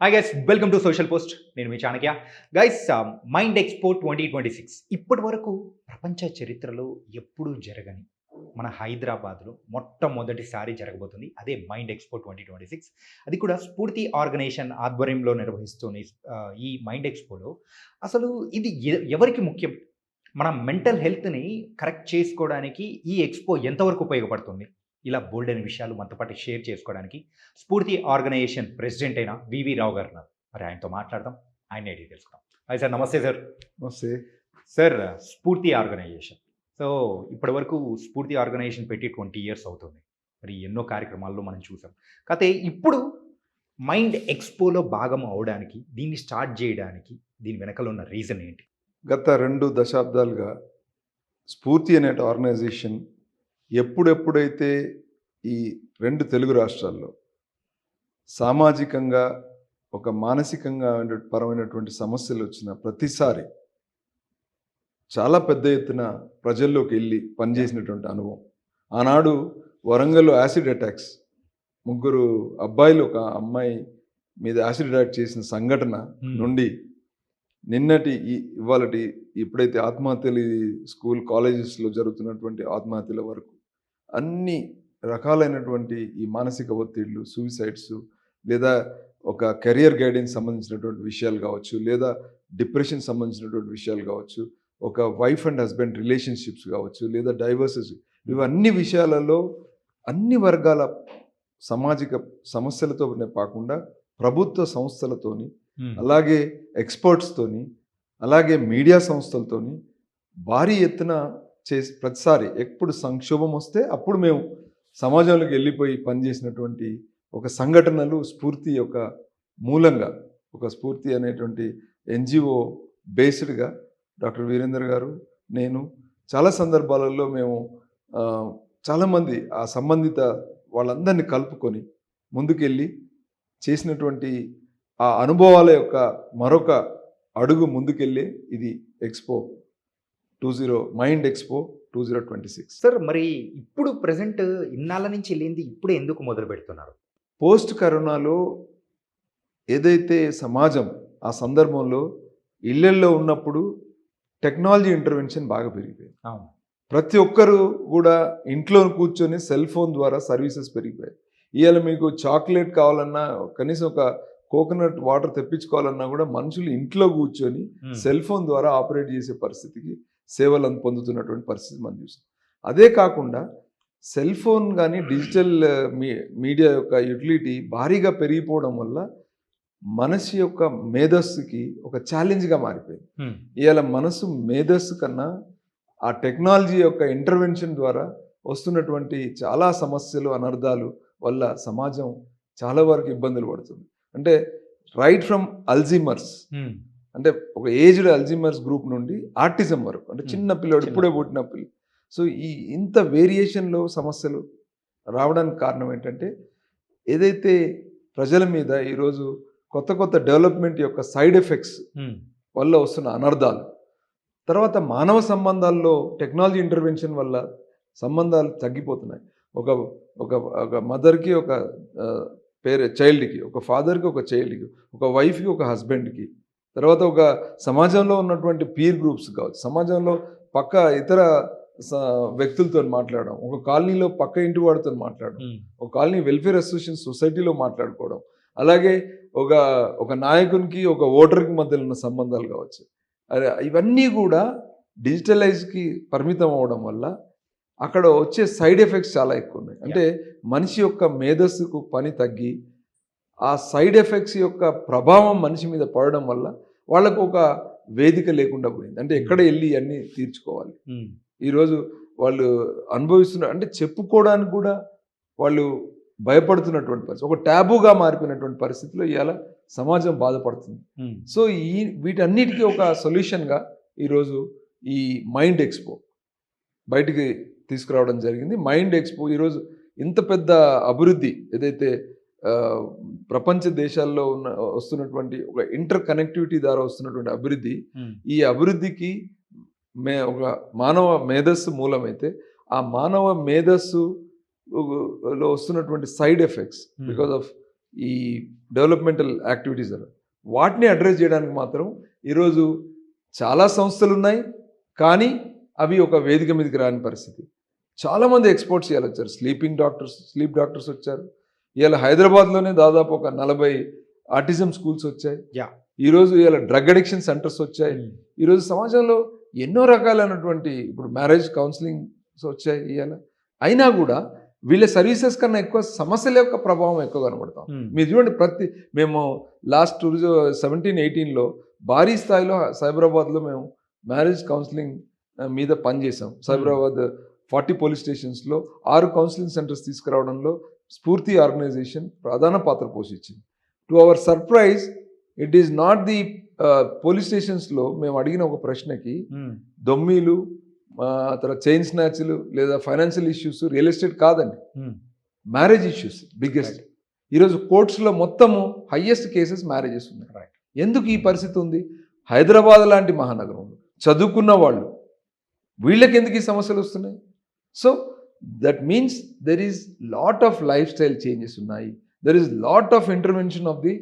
Hi guys, welcome to social post. నేను మీ Chanakya. Guys, mind expo 2026 ఇప్పటి వరకు ప్రపంచ చరిత్రలో ఎప్పుడూ జరగని మన హైదరాబాద్లో మొట్టమొదటిసారి జరగబోతుంది. అదే మైండ్ ఎక్స్పో 2026. అది కూడా స్ఫూర్తి ఆర్గనైజేషన్ ఆధ్వర్యంలో నిర్వహిస్తున్న ఈ మైండ్ ఎక్స్పోలో అసలు ఇది ఎవరికి ముఖ్యం? మన మెంటల్ హెల్త్ని కరెక్ట్ చేసుకోవడానికి ఈ ఎక్స్పో ఎంతవరకు ఉపయోగపడుతుంది? ఇలా బోల్డ్ అనే విషయాలు మనతో పాటు షేర్ చేసుకోవడానికి స్ఫూర్తి ఆర్గనైజేషన్ ప్రెసిడెంట్ అయిన వివి రావు గారు ఉన్నారు. మరి ఆయనతో మాట్లాడదాం, ఆయన అడిగి తెలుసుకుందాం. హాయ్ సార్, నమస్తే సార్. నమస్తే సార్, స్ఫూర్తి ఆర్గనైజేషన్, సో ఇప్పటి వరకు స్ఫూర్తి ఆర్గనైజేషన్ పెట్టి 20 years అవుతుంది. మరి ఎన్నో కార్యక్రమాల్లో మనం చూసాం. కాకపోతే ఇప్పుడు మైండ్ ఎక్స్పోలో భాగం అవడానికి, దీన్ని స్టార్ట్ చేయడానికి దీని వెనకాల ఉన్న రీజన్ ఏంటి? గత 2 దశాబ్దాలుగా స్ఫూర్తి అనే ఆర్గనైజేషన్ ఎప్పుడెప్పుడైతే ఈ 2 తెలుగు రాష్ట్రాల్లో సామాజికంగా ఒక మానసికంగా పరమైనటువంటి సమస్యలు వచ్చిన ప్రతిసారి చాలా పెద్ద ఎత్తున ప్రజల్లోకి వెళ్ళి పనిచేసినటువంటి అనుభవం. ఆనాడు వరంగల్లో యాసిడ్ అటాక్స్, 3 అబ్బాయిలు ఒక అమ్మాయి మీద యాసిడ్ అటాక్ చేసిన సంఘటన నుండి నిన్నటి ఇవాళటి ఎప్పుడైతే ఆత్మహత్యలు స్కూల్ కాలేజెస్లో జరుగుతున్నటువంటి ఆత్మహత్యల వరకు అన్ని రకాలైనటువంటి ఈ మానసిక ఒత్తిళ్లు, సూసైడ్స్, లేదా ఒక కెరియర్ గైడెన్స్ సంబంధించినటువంటి విషయాలు కావచ్చు, లేదా డిప్రెషన్ సంబంధించినటువంటి విషయాలు కావచ్చు, ఒక వైఫ్ అండ్ హస్బెండ్ రిలేషన్షిప్స్ కావచ్చు, లేదా డైవర్సెస్, ఇవన్నీ విషయాలలో అన్ని వర్గాల సామాజిక సమస్యలతోనే కాకుండా ప్రభుత్వ సంస్థలతోని, అలాగే ఎక్స్పర్ట్స్తోని, అలాగే మీడియా సంస్థలతోని భారీ ఎత్తున చేసి ప్రతిసారి ఎప్పుడు సంక్షోభం వస్తే అప్పుడు మేము సమాజంలోకి వెళ్ళిపోయి పనిచేసినటువంటి ఒక సంఘటనలు స్ఫూర్తి యొక్క మూలంగా, ఒక స్ఫూర్తి అనేటువంటి ఎన్జిఓ బేస్డ్గా డాక్టర్ వీరేందర్ గారు, నేను చాలా సందర్భాలలో మేము చాలామంది ఆ సంబంధిత వాళ్ళందరినీ కలుపుకొని ముందుకెళ్ళి చేసినటువంటి ఆ అనుభవాల యొక్క మరొక అడుగు ముందుకెళ్ళి ఇది ఎక్స్పో మైండ్ ఎక్స్పో 2026. సార్, మరి ఇప్పుడు ప్రెసెంట్ ఇన్నాళ్ళ నుంచి లేనిది ఇప్పుడే ఎందుకు మొదలు పెడుతున్నారు? పోస్ట్ కరోనాలో ఏదైతే సమాజం ఆ సందర్భంలో ఇళ్లల్లో ఉన్నప్పుడు టెక్నాలజీ ఇంటర్వెన్షన్ బాగా పెరిగిపోయింది. అవును, ప్రతి ఒక్కరు కూడా ఇంట్లో కూర్చొని సెల్ ఫోన్ ద్వారా సర్వీసెస్ పెరిగిపోయాయి. ఇవాళ మీకు చాక్లెట్ కావాలన్నా, కనీసం ఒక కోకోనట్ వాటర్ తెప్పించుకోవాలన్నా కూడా మనుషులు ఇంట్లో కూర్చొని సెల్ ఫోన్ ద్వారా ఆపరేట్ చేసే పరిస్థితికి సేవలను పొందుతున్నటువంటి పరిస్థితి మనం చూస్తాం. అదే కాకుండా సెల్ ఫోన్ కానీ డిజిటల్ మీడియా యొక్క యూటిలిటీ భారీగా పెరిగిపోవడం వల్ల మనసు యొక్క మేధస్సుకి ఒక ఛాలెంజ్గా మారిపోయింది. ఇవాళ మనసు మేధస్సు కన్నా ఆ టెక్నాలజీ యొక్క ఇంటర్వెన్షన్ ద్వారా వస్తున్నటువంటి చాలా సమస్యలు, అనర్థాలు వల్ల సమాజం చాలా వరకు ఇబ్బందులు పడుతుంది. అంటే రైట్ ఫ్రమ్ అల్జీమర్స్, అంటే ఒక ఏజ్డ్ అల్జీమర్స్ గ్రూప్ నుండి ఆర్టిజం వరకు, అంటే చిన్న పిల్లడు ఇప్పుడే పుట్టిన పిల్ల. సో ఇంత వేరియేషన్లో సమస్యలు రావడానికి కారణం ఏంటంటే ఏదైతే ప్రజల మీద ఈరోజు కొత్త కొత్త డెవలప్మెంట్ యొక్క సైడ్ ఎఫెక్ట్స్ వల్ల వస్తున్న అనర్థాలు, తర్వాత మానవ సంబంధాల్లో టెక్నాలజీ ఇంటర్వెన్షన్ వల్ల సంబంధాలు తగ్గిపోతున్నాయి. ఒక ఒక ఒక మదర్కి ఒక చైల్డ్కి, ఒక ఫాదర్కి ఒక చైల్డ్కి, ఒక వైఫ్కి ఒక హస్బెండ్కి, తర్వాత ఒక సమాజంలో ఉన్నటువంటి పీర్ గ్రూప్స్ కావచ్చు, సమాజంలో పక్క ఇతర వ్యక్తులతో మాట్లాడడం, ఒక కాలనీలో పక్క ఇంటి వాడితో మాట్లాడడం, ఒక కాలనీ వెల్ఫేర్ అసోసియేషన్ సొసైటీలో మాట్లాడుకోవడం, అలాగే ఒక నాయకునికి ఒక ఓటర్కి మధ్యలో ఉన్న సంబంధాలు కావచ్చు, ఇవన్నీ కూడా డిజిటలైజ్కి పరిమితం అవడం వల్ల అక్కడ వచ్చే సైడ్ ఎఫెక్ట్స్ చాలా ఎక్కువ ఉన్నాయి. అంటే మనిషి యొక్క మేధస్సుకు పని తగ్గి ఆ సైడ్ ఎఫెక్ట్స్ యొక్క ప్రభావం మనిషి మీద పడడం వల్ల వాళ్ళకు ఒక వేదిక లేకుండా పోయింది. అంటే ఎక్కడ వెళ్ళి అన్నీ తీర్చుకోవాలి. ఈరోజు వాళ్ళు అనుభవిస్తున్న, అంటే చెప్పుకోవడానికి కూడా వాళ్ళు భయపడుతున్నటువంటి పరిస్థితి, ఒక ట్యాబుగా మారిపోయినటువంటి పరిస్థితిలో ఇవాళ సమాజం బాధపడుతుంది. సో వీటన్నిటికీ ఒక సొల్యూషన్గా ఈరోజు ఈ మైండ్ ఎక్స్పో బయటికి తీసుకురావడం జరిగింది. మైండ్ ఎక్స్పో ఈరోజు ఇంత పెద్ద అభివృద్ధి, ఏదైతే ప్రపంచ దేశాల్లో వస్తున్నటువంటి ఒక ఇంటర్ కనెక్టివిటీ ద్వారా వస్తున్నటువంటి అభివృద్ధి, ఈ అభివృద్ధికి ఒక మానవ మేధస్సు మూలమైతే ఆ మానవ మేధస్సులో వస్తున్నటువంటి సైడ్ ఎఫెక్ట్స్ బికాస్ ఆఫ్ ఈ డెవలప్మెంటల్ యాక్టివిటీస్ వాటిని అడ్రస్ చేయడానికి మాత్రం ఈరోజు చాలా సంస్థలు ఉన్నాయి, కానీ అవి ఒక వేదిక మీదకి రాని పరిస్థితి. చాలామంది ఎక్స్పోర్ట్స్ ఇవాళ వచ్చారు, స్లీప్ డాక్టర్స్ వచ్చారు. ఇవాళ హైదరాబాద్లోనే దాదాపు ఒక 40 ఆటిజం స్కూల్స్ వచ్చాయి. ఈరోజు ఇవాళ డ్రగ్ అడిక్షన్ సెంటర్స్ వచ్చాయి. ఈరోజు సమాజంలో ఎన్నో రకాలైనటువంటి ఇప్పుడు మ్యారేజ్ కౌన్సిలింగ్స్ వచ్చాయి ఇవాళ. అయినా కూడా వీళ్ళ సర్వీసెస్ కన్నా ఎక్కువ సమస్యల యొక్క ప్రభావం ఎక్కువ కనబడతాం. మీరు చూడండి, మేము లాస్ట్ 2017-18లో భారీ స్థాయిలో సైబరాబాద్లో మేము మ్యారేజ్ కౌన్సిలింగ్ మీద పనిచేసాం. సైబరాబాద్ 40 పోలీస్ స్టేషన్స్లో 6 కౌన్సిలింగ్ సెంటర్స్ తీసుకురావడంలో స్ఫూర్తి ఆర్గనైజేషన్ ప్రధాన పాత్ర పోషించింది. To our surprise, it is not the police స్టేషన్స్లో మేము అడిగిన ఒక ప్రశ్నకి దొమ్మీలు, తర్వాత చైన్ స్నాచ్లు లేదా ఫైనాన్షియల్ ఇష్యూస్, రియల్ ఎస్టేట్ కాదండి, మ్యారేజ్ ఇష్యూస్ బిగ్గెస్ట్. ఈరోజు కోర్ట్స్లో మొత్తము హయ్యెస్ట్ కేసెస్ మ్యారేజెస్ ఉన్నాయి. ఎందుకు ఈ పరిస్థితి ఉంది? హైదరాబాద్ లాంటి మహానగరంలో చదువుకున్న వాళ్ళు, వీళ్ళకి ఎందుకు ఈ సమస్యలు వస్తున్నాయి? So that means there is lot of lifestyle changes ఉన్నాయి. There is lot of intervention of the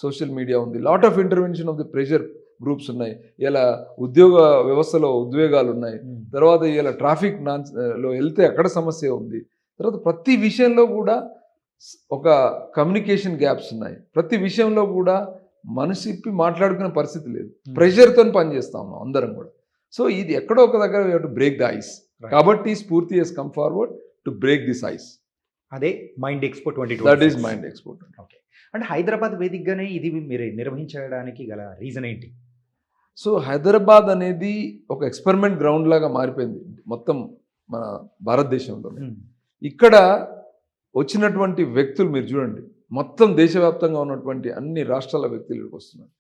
social media ఉంది, lot of intervention of the pressure groups ఉన్నాయి. ఇలా ఉద్యోగ వ్యవస్థలో ఉద్వేగాలు ఉన్నాయి. తర్వాత ఇలా ట్రాఫిక్ లో వెళ్తే అక్కడ సమస్య ఉంది. తర్వాత ప్రతి విషయంలో కూడా ఒక కమ్యూనికేషన్ గ్యాప్స్ ఉన్నాయి. ప్రతి విషయంలో కూడా మనసు ఇప్పి మాట్లాడుకునే పరిస్థితి లేదు. ప్రెషర్తో పనిచేస్తాం అందరం కూడా. సో ఇది ఎక్కడో ఒక దగ్గర టు బ్రేక్ ద ఐస్. కాబట్టి Spoorthi has come forward to break this ice. అదే mind expo 2020. That is mind expo. Okay, అంటే హైదరాబాద్ వేదికగానే ఇది మీరు నిర్వహించడానికి గల రీజన్ ఏంటి? సో హైదరాబాద్ అనేది ఒక ఎక్స్పెరిమెంట్ గ్రౌండ్ లాగా మారిపోయింది మొత్తం మన భారతదేశంలో. ఇక్కడ వచ్చినటువంటి వ్యక్తులు మీరు చూడండి, మొత్తం దేశవ్యాప్తంగా ఉన్నటువంటి అన్ని రాష్ట్రాల వ్యక్తులు ఇక్కడికి వస్తున్నారు,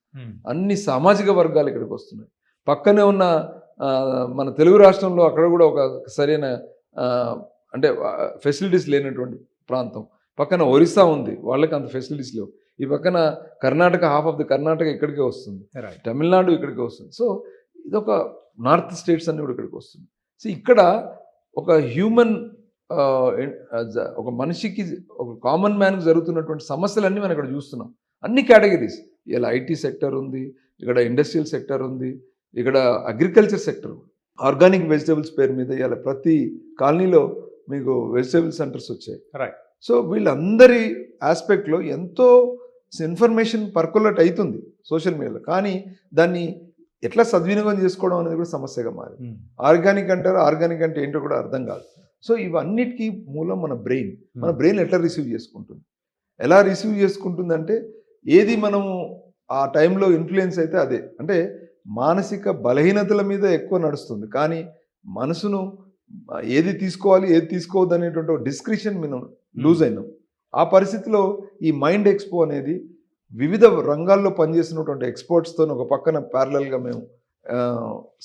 అన్ని సామాజిక వర్గాలు ఇక్కడికి వస్తున్నాయి. పక్కనే ఉన్న మన తెలుగు రాష్ట్రంలో అక్కడ కూడా ఒక సరైన అంటే ఫెసిలిటీస్ లేనటువంటి ప్రాంతం. పక్కన ఒరిస్సా ఉంది, వాళ్ళకి అంత ఫెసిలిటీస్ లేవు. ఈ పక్కన Karnataka, half of the Karnataka ఇక్కడికే వస్తుంది, తమిళనాడు ఇక్కడికే వస్తుంది. సో ఇదొక నార్త్ స్టేట్స్ అన్ని కూడా ఇక్కడికి వస్తుంది. సో ఇక్కడ ఒక హ్యూమన్ ఒక మనిషికి, ఒక కామన్ మ్యాన్కి జరుగుతున్నటువంటి సమస్యలన్నీ మనం ఇక్కడ చూస్తున్నాం. అన్ని కేటగిరీస్, ఇలా ఐటీ సెక్టర్ ఉంది, ఇక్కడ ఇండస్ట్రియల్ సెక్టర్ ఉంది, ఇక్కడ అగ్రికల్చర్ సెక్టర్, ఆర్గానిక్ వెజిటబుల్స్ పేరు మీద ఇలా ప్రతి కాలనీలో మీకు వెజిటబుల్ సెంటర్స్ వచ్చాయి. సో వీళ్ళందరి ఆస్పెక్ట్లో ఎంతో ఇన్ఫర్మేషన్ పర్కులేట్ అవుతుంది సోషల్ మీడియాలో, కానీ దాన్ని ఎట్లా సద్వినియోగం చేసుకోవడం అనేది కూడా సమస్యగా మారింది. ఆర్గానిక్ అంటారు, ఆర్గానిక్ అంటే ఏంటో కూడా అర్థం కాదు. సో ఇవన్నిటికీ మూలం మన బ్రెయిన్ ఎట్లా రిసీవ్ చేసుకుంటుంది. ఎలా రిసీవ్ చేసుకుంటుందంటే, ఏది మనము ఆ టైంలో ఇన్ఫ్లుయెన్స్ అయితే అదే. అంటే మానసిక బలహీనతల మీద ఎక్కువ నడుస్తుంది, కానీ మనసును ఏది తీసుకోవాలి ఏది తీసుకోవద్దు అనేటువంటి డిస్క్రిప్షన్ మనం లూజ్ అయినాం. ఆ పరిస్థితిలో ఈ మైండ్ ఎక్స్పో అనేది వివిధ రంగాల్లో పనిచేసినటువంటి ఎక్స్పర్ట్స్తో ఒక పక్కన ప్యారలల్గా మేము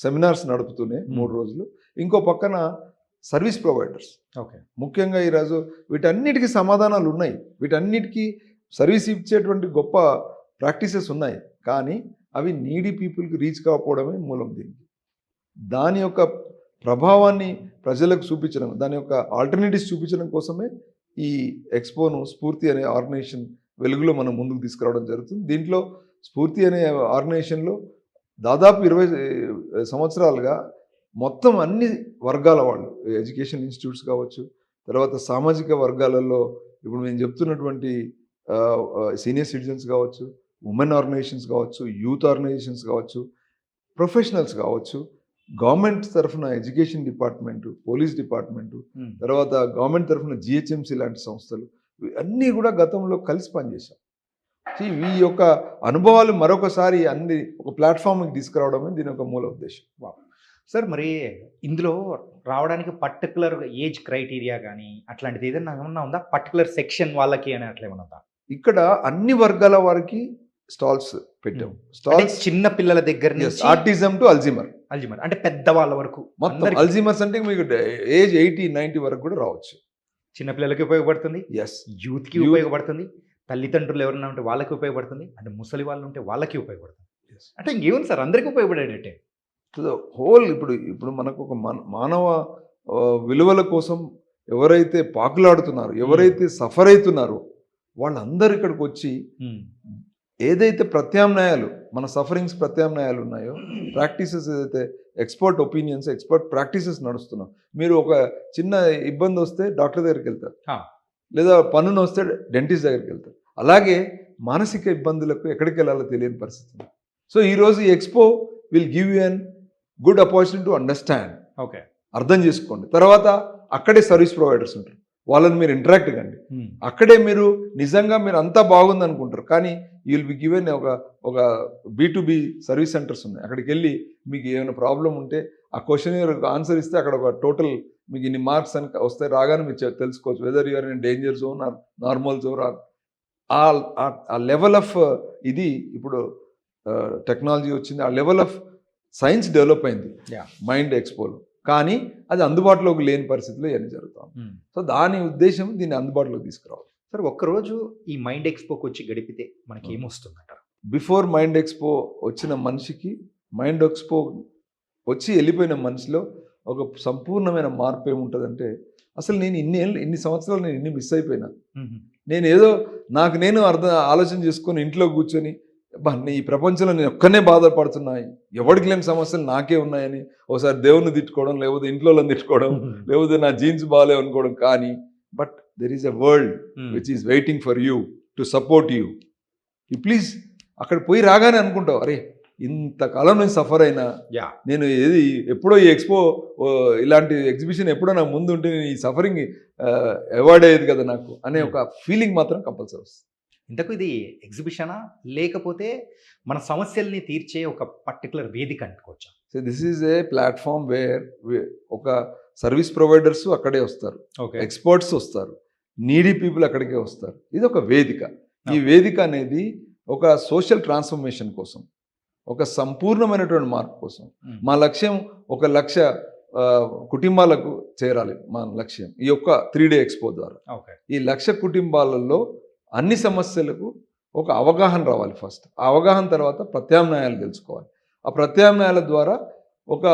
సెమినార్స్ నడుపుతూనే 3 రోజులు, ఇంకో పక్కన సర్వీస్ ప్రొవైడర్స్. ఓకే, ముఖ్యంగా ఈరోజు వీటన్నిటికీ సమాధానాలు ఉన్నాయి, వీటన్నిటికీ సర్వీస్ ఇచ్చేటువంటి గొప్ప ప్రాక్టీసెస్ ఉన్నాయి, కానీ అవి నీడీ పీపుల్కి రీచ్ కాకపోవడమే మూలం దీనికి. దాని యొక్క ప్రభావాన్ని ప్రజలకు చూపించడం, దాని యొక్క ఆల్టర్నేటివ్స్ చూపించడం కోసమే ఈ ఎక్స్పోను స్ఫూర్తి అనే ఆర్గనైజేషన్ వెలుగులో మనం ముందుకు తీసుకురావడం జరుగుతుంది. దీంట్లో స్ఫూర్తి అనే ఆర్గనైజేషన్లో దాదాపు 20 సంవత్సరాలుగా మొత్తం అన్ని వర్గాల వాళ్ళు, ఎడ్యుకేషన్ ఇన్స్టిట్యూట్స్ కావచ్చు, తర్వాత సామాజిక వర్గాలలో ఇప్పుడు నేను చెప్తున్నటువంటి సీనియర్ సిటిజన్స్ కావచ్చు, ఉమెన్ ఆర్గనైజేషన్స్ కావచ్చు, యూత్ ఆర్గనైజేషన్స్ కావచ్చు, ప్రొఫెషనల్స్ కావచ్చు, గవర్నమెంట్ తరఫున ఎడ్యుకేషన్ డిపార్ట్మెంటు, పోలీస్ డిపార్ట్మెంటు, తర్వాత గవర్నమెంట్ తరఫున జిహెచ్ఎంసీ లాంటి సంస్థలు, అన్నీ కూడా గతంలో కలిసి పనిచేశాం. ఈ యొక్క అనుభవాలు మరొకసారి అన్ని ఒక ప్లాట్ఫామ్కి తీసుకురావడమే దీని యొక్క మూల ఉద్దేశం. సార్, మరి ఇందులో రావడానికి పర్టికులర్ ఏజ్ క్రైటీరియా కానీ అట్లాంటిది ఏదైనా ఏమన్నా ఉందా? పర్టికులర్ సెక్షన్ వాళ్ళకి అని అట్లా ఏమన్నా ఉందా? ఇక్కడ అన్ని వర్గాల వారికి స్టాల్స్ పెట్టాం. స్టాల్స్ చిన్న పిల్లల దగ్గర నుంచి ఆటిజం టు అల్జీమర్ అంటే పెద్దవాళ్ళ వరకు మొత్తం. అల్జీమర్స్ అంటే మీకు ఏజ్ 80-90 వరకు కూడా రావచ్చు. చిన్నపిల్లలకి ఉపయోగపడుతుంది, యూత్కి ఉపయోగపడుతుంది, తల్లిదండ్రులు ఎవరైనా ఉంటే వాళ్ళకి ఉపయోగపడుతుంది, అంటే ముసలి వాళ్ళు ఉంటే వాళ్ళకి ఉపయోగపడుతుంది. అంటే ఇంకేముంది సార్, అందరికీ ఉపయోగపడేటట్టే హోల్. ఇప్పుడు మనకు ఒక మానవ విలువల కోసం ఎవరైతే పాకులాడుతున్నారో, ఎవరైతే సఫర్ అవుతున్నారో వాళ్ళందరూ ఇక్కడికి వచ్చి ఏదైతే ప్రత్యామ్నాయాలు మన సఫరింగ్స్ ప్రత్యామ్నాయాలు ఉన్నాయో ప్రాక్టీసెస్ ఏదైతే ఎక్స్పర్ట్ ఒపీనియన్స్ ఎక్స్పర్ట్ ప్రాక్టీసెస్ నడుస్తున్నాం. మీరు ఒక చిన్న ఇబ్బంది వస్తే డాక్టర్ దగ్గరికి వెళ్తారు, లేదా పన్నును వస్తే డెంటిస్ట్ దగ్గరికి వెళ్తారు. అలాగే మానసిక ఇబ్బందులకు ఎక్కడికి వెళ్ళాలో తెలియని పరిస్థితి. సో ఈరోజు ఈ expo will give you an good opportunity to understand. Okay, అర్థం చేసుకోండి. తర్వాత అక్కడే సర్వీస్ ప్రొవైడర్స్ ఉంటారు, వాళ్ళని మీరు ఇంటరాక్ట్ కండి. అక్కడే మీరు నిజంగా మీరు అంతా బాగుంది అనుకుంటారు, కానీ యూ విల్ బి గివెన్ ఒక B2B సర్వీస్ సెంటర్స్ ఉన్నాయి. అక్కడికి వెళ్ళి మీకు ఏమైనా ప్రాబ్లం ఉంటే ఆ క్వశ్చన్ ఆన్సర్ ఇస్తే అక్కడ ఒక టోటల్ మీకు ఇన్ని మార్క్స్ అని వస్తే రాగానే మీరు తెలుసుకోవచ్చు whether you are in danger zone or normal zone or ఆ లెవెల్ ఆఫ్ ఇది ఇప్పుడు టెక్నాలజీ వచ్చింది, ఆ లెవెల్ ఆఫ్ సైన్స్ డెవలప్ అయింది మైండ్ ఎక్స్పోలో. కానీ అది అందుబాటులోకి లేని పరిస్థితిలో ఇవన్నీ జరుగుతాం. సో దాని ఉద్దేశం దీన్ని అందుబాటులోకి తీసుకురావాలి. సార్, ఒక్కరోజు ఈ మైండ్ ఎక్స్పోకి వచ్చి గడిపితే మనకి ఏమొస్తుందంటారు? బిఫోర్ మైండ్ ఎక్స్పో వచ్చిన మనిషికి మైండ్ ఎక్స్పో వచ్చి వెళ్ళిపోయిన మనిషిలో ఒక సంపూర్ణమైన మార్పు ఏముంటుందంటే, అసలు నేను ఇన్ని సంవత్సరాలు నేను ఇన్ని మిస్ అయిపోయినా, నేను ఏదో నాకు నేను ఆలోచన చేసుకొని ఇంట్లో కూర్చొని ఈ ప్రపంచంలో నేను ఒక్కనే బాధపడుతున్నాయి, ఎవరికి లేని సమస్యలు నాకే ఉన్నాయని ఒకసారి దేవుని తిట్టుకోవడం, లేకపోతే ఇంట్లో తిట్టుకోవడం, లేకపోతే నా జీన్స్ బాగాలేవు అనుకోవడం. కానీ but there is a world which is waiting for you to support you. You please అక్కడ పోయి రాగానే అనుకుంటావు, అరే ఇంతకాలం నేను సఫర్ అయినా, నేను ఏది ఎప్పుడో ఈ ఎక్స్పో ఇలాంటి ఎగ్జిబిషన్ ఎప్పుడో నాకు ముందు ఉంటే నేను ఈ సఫరింగ్ అవాయిడ్ అయ్యేది కదా నాకు అనే ఒక ఫీలింగ్ మాత్రం కంపల్సరీ వస్తుంది. ఇంతకు ఇది ఎగ్జిబిషనా, లేకపోతే మన సమస్యల్ని తీర్చే ఒక పర్టికులర్ వేదిక అనుకోవచ్చా? So this is a platform where ఒక సర్వీస్ ప్రొవైడర్స్ అక్కడే వస్తారు, ఎక్స్పర్ట్స్ వస్తారు, నీడీ పీపుల్ అక్కడికే వస్తారు. ఇది ఒక వేదిక. ఈ వేదిక అనేది ఒక సోషల్ ట్రాన్స్ఫర్మేషన్ కోసం, ఒక సంపూర్ణమైనటువంటి మార్పు కోసం. మా లక్ష్యం 1,00,000 కుటుంబాలకు చేరాలి. మా లక్ష్యం ఈ యొక్క 3-day ఎక్స్పో ద్వారా. ఈ 1,00,000 కుటుంబాలలో అన్ని సమస్యలకు ఒక అవగాహన రావాలి. ఫస్ట్ ఆ అవగాహన తర్వాత ప్రత్యామ్నాయాలు తెలుసుకోవాలి. ఆ ప్రత్యామ్నాయాల ద్వారా ఒక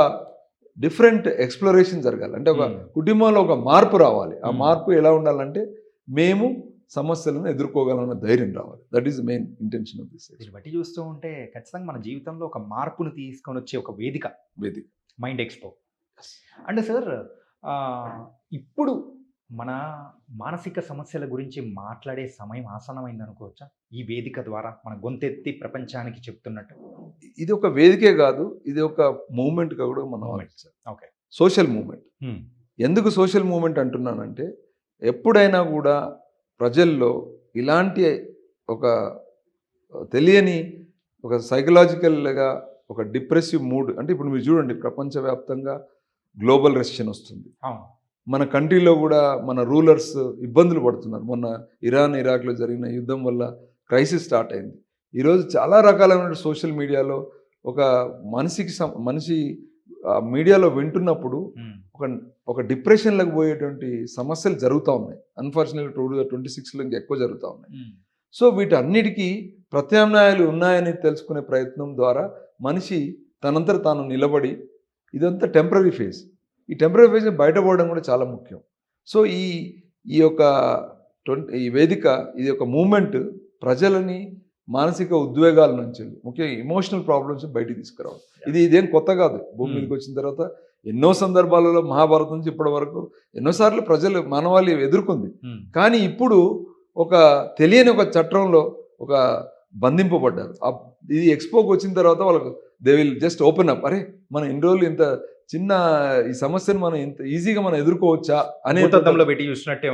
డిఫరెంట్ ఎక్స్ప్లోరేషన్ జరగాలి. అంటే ఒక కుటుంబంలో ఒక మార్పు రావాలి. ఆ మార్పు ఎలా ఉండాలంటే మేము సమస్యలను ఎదుర్కోగలన్న ధైర్యం రావాలి. That is main intention of this. దీన్ని బట్టి చూస్తూ ఉంటే ఖచ్చితంగా మన జీవితంలో ఒక మార్పును తీసుకొని వచ్చే ఒక వేదిక మైండ్ ఎక్స్పో. అంటే సార్, ఇప్పుడు మన మానసిక సమస్యల గురించి మాట్లాడే సమయం ఆసన్నమైంది అనుకోవచ్చా? ఈ వేదిక ద్వారా మన గొంతెత్తి ప్రపంచానికి చెప్తున్నట్టు. ఇది ఒక వేదికే కాదు, ఇది ఒక మూమెంట్గా కూడా మనం ఆలోచించాలి. Okay, social moment. ఎందుకు సోషల్ మూమెంట్ అంటున్నానంటే, ఎప్పుడైనా కూడా ప్రజల్లో ఇలాంటి ఒక తెలియని ఒక సైకలాజికల్గా ఒక డిప్రెసివ్ మూడ్, అంటే ఇప్పుడు మీరు చూడండి ప్రపంచవ్యాప్తంగా గ్లోబల్ రెసిషన్ వస్తుంది. మన కంట్రీలో కూడా మన రూలర్స్ ఇబ్బందులు పడుతున్నారు. మొన్న ఇరాక్లో జరిగిన యుద్ధం వల్ల క్రైసిస్ స్టార్ట్ అయింది. ఈరోజు చాలా రకాలైన సోషల్ మీడియాలో ఒక మనిషి మీడియాలో వింటున్నప్పుడు ఒక డిప్రెషన్లకు పోయేటువంటి సమస్యలు జరుగుతూ ఉన్నాయి. అన్ఫార్చునేట్లీ 2026లో ఇంకా ఎక్కువ జరుగుతూ ఉన్నాయి. సో వీటన్నిటికీ ప్రత్యామ్నాయాలు ఉన్నాయని తెలుసుకునే ప్రయత్నం ద్వారా మనిషి తనంతట తాను నిలబడి, ఇదంతా టెంపరీ ఫేజ్, ఈ టెంపరీ ఫేజ్ బయటపడడం కూడా చాలా ముఖ్యం. సో ఈ యొక్క ఈ వేదిక, ఇది ఒక మూమెంట్ ప్రజలని మానసిక ఉద్వేగాల నుంచి, ముఖ్యంగా ఇమోషనల్ ప్రాబ్లమ్స్ బయటికి తీసుకురావాలి. ఇదేం కొత్త కాదు. భూమి మీదకి వచ్చిన తర్వాత ఎన్నో సందర్భాలలో మహాభారతం నుంచి ఇప్పటి వరకు ఎన్నోసార్లు ప్రజలు మానవాళి ఎదుర్కొంది. కానీ ఇప్పుడు ఒక తెలియని ఒక చట్రంలో ఒక బంధింపబడ్డారు. ఇది ఎక్స్పోకి వచ్చిన తర్వాత వాళ్ళకు they will just open up. అరే మనం ఇన్ని రోజులు ఇంత చిన్న ఈ సమస్యను మనం ఇంత ఈజీగా మనం ఎదుర్కోవచ్చా అనే పెట్టి చూసినట్టే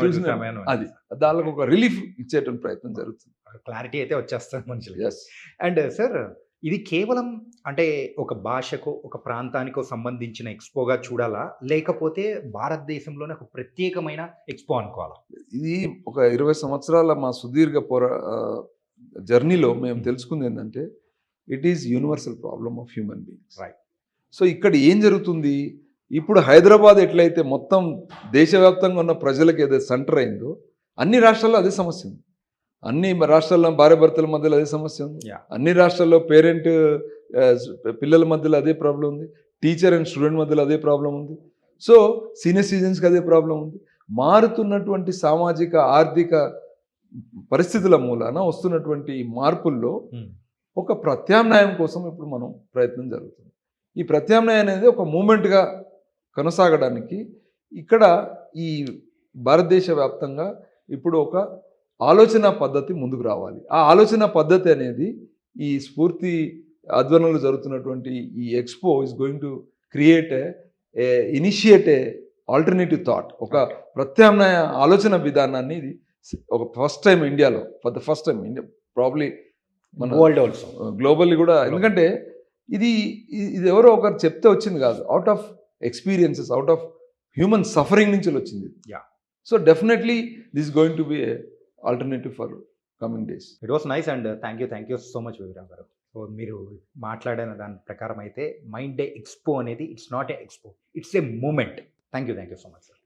అది దానికి ఒక రిలీఫ్ ఇచ్చేటువంటి ప్రయత్నం జరుగుతుంది. క్లారిటీ అయితే వచ్చేస్తుంది మనుషులు. అండ్ సార్, ఇది కేవలం అంటే ఒక భాషకో ఒక ప్రాంతానికో సంబంధించిన ఎక్స్పోగా చూడాలా, లేకపోతే భారతదేశంలోనే ఒక ప్రత్యేకమైన ఎక్స్పో అనుకోవాలా? ఇది ఒక 20 సంవత్సరాల మా సుదీర్ఘ జర్నీలో మేము తెలుసుకుంది ఏంటంటే, it is universal problem of human beings. Right. So ఇక్కడ ఏం జరుగుతుంది, ఇప్పుడు హైదరాబాద్ ఎట్లయితే మొత్తం దేశవ్యాప్తంగా ఉన్న ప్రజలకు ఏదైతే సెంటర్ అయిందో, అన్ని రాష్ట్రాల్లో అదే సమస్య ఉంది. అన్ని రాష్ట్రాల్లో భార్యాభర్తల మధ్యలో అదే సమస్య ఉంది. అన్ని రాష్ట్రాల్లో పేరెంట్ పిల్లల మధ్యలో అదే ప్రాబ్లం ఉంది. టీచర్ అండ్ స్టూడెంట్ మధ్యలో అదే ప్రాబ్లం ఉంది. సో సీనియర్ సిటిజన్స్కి అదే ప్రాబ్లం ఉంది. మారుతున్నటువంటి సామాజిక ఆర్థిక పరిస్థితుల మూలాన వస్తున్నటువంటి మార్పుల్లో Hmm. ఒక ప్రత్యామ్నాయం కోసం ఇప్పుడు మనం ప్రయత్నం జరుగుతుంది. ఈ ప్రత్యామ్నాయం అనేది ఒక మూమెంట్గా కొనసాగడానికి ఇక్కడ ఈ భారతదేశ వ్యాప్తంగా ఇప్పుడు ఒక ఆలోచన పద్ధతి ముందుకు రావాలి. ఆ ఆలోచన పద్ధతి అనేది ఈ స్ఫూర్తి ఆధ్వర్యంలో జరుగుతున్నటువంటి ఈ expo is going to create initiate A alternative thought, ఒక ప్రత్యామ్నాయ ఆలోచన విధానాన్ని ఇది ఒక ఫస్ట్ టైం ఇండియాలో, for the first time India probably మన వరల్డ్ ఆల్సో. గ్లోబల్లీ కూడా, ఎందుకంటే ఇది ఇది ఎవరో ఒకరు చెప్తే వచ్చింది కాదు, out of experiences, out of human suffering నుంచి వచ్చింది. Yeah. So definitely this going to be A alternative for coming days. It was nice and thank you so much Vikram గారు. సో మీరు మాట్లాడిన దాని ప్రకారం అయితే మైండ్ డే ఎక్స్పో అనేది it's not a expo, it's a moment. Thank you so much sir.